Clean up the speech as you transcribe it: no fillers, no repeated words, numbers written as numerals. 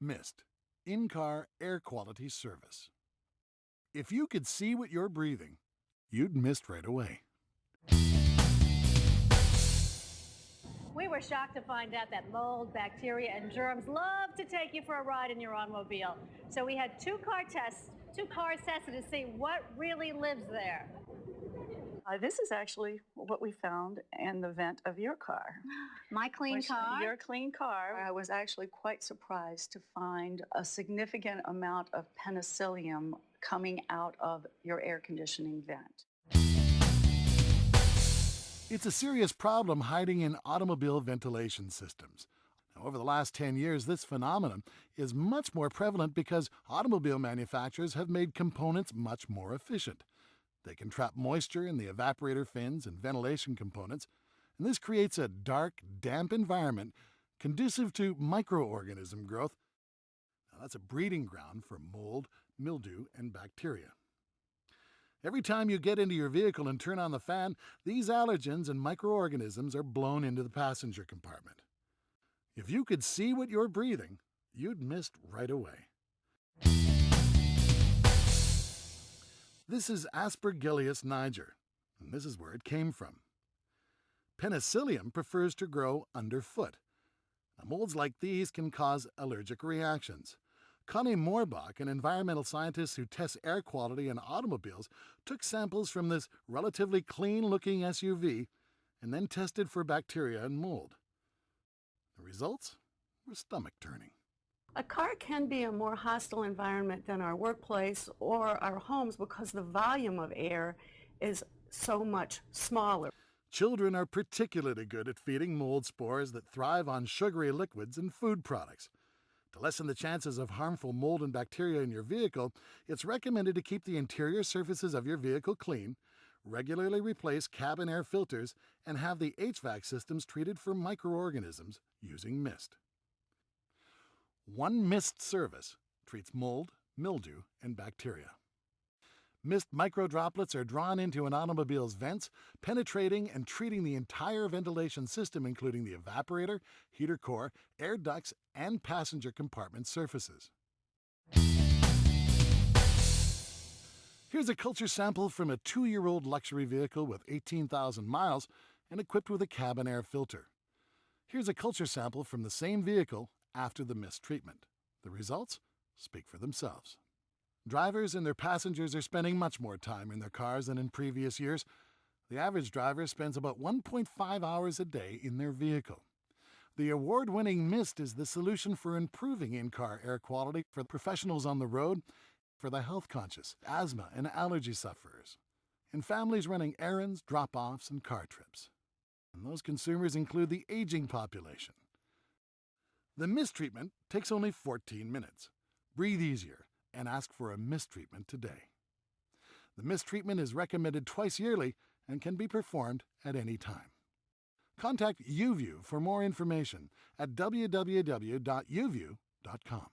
Mist, in-car air quality service. If you could see what you're breathing, you'd mist right away. We were shocked to find out that mold, bacteria, and germs love to take you for a ride in your automobile. So we had two cars tested to see what really lives there. This is actually what we found in the vent of your car. My clean car? Your clean car. I was actually quite surprised to find a significant amount of penicillium coming out of your air conditioning vent. It's a serious problem hiding in automobile ventilation systems. Now, over the last 10 years, this phenomenon is much more prevalent because automobile manufacturers have made components much more efficient. They can trap moisture in the evaporator fins and ventilation components, and this creates a dark, damp environment conducive to microorganism growth. Now, that's a breeding ground for mold, mildew, and bacteria. Every time you get into your vehicle and turn on the fan, these allergens and microorganisms are blown into the passenger compartment. If you could see what you're breathing, you'd mist right away. This is Aspergillus niger, and this is where it came from. Penicillium prefers to grow underfoot. Now, molds like these can cause allergic reactions. Connie Moorbach, an environmental scientist who tests air quality in automobiles, took samples from this relatively clean-looking SUV and then tested for bacteria and mold. The results were stomach-turning. A car can be a more hostile environment than our workplace or our homes because the volume of air is so much smaller. Children are particularly good at feeding mold spores that thrive on sugary liquids and food products. To lessen the chances of harmful mold and bacteria in your vehicle, it's recommended to keep the interior surfaces of your vehicle clean, regularly replace cabin air filters, and have the HVAC systems treated for microorganisms using mist. One mist service treats mold, mildew, and bacteria. Mist microdroplets are drawn into an automobile's vents, penetrating and treating the entire ventilation system, including the evaporator, heater core, air ducts, and passenger compartment surfaces. Here's a culture sample from a 2-year-old luxury vehicle with 18,000 miles and equipped with a cabin air filter. Here's a culture sample from the same vehicle after the mist treatment. The results speak for themselves. Drivers and their passengers are spending much more time in their cars than in previous years. The average driver spends about 1.5 hours a day in their vehicle. The award-winning mist is the solution for improving in-car air quality for professionals on the road, for the health-conscious, asthma and allergy sufferers, and families running errands, drop-offs, and car trips. And those consumers include the aging population. The mist treatment takes only 14 minutes. Breathe easier and ask for a mist treatment today. The mist treatment is recommended twice yearly and can be performed at any time. Contact UView for more information at www.uview.com.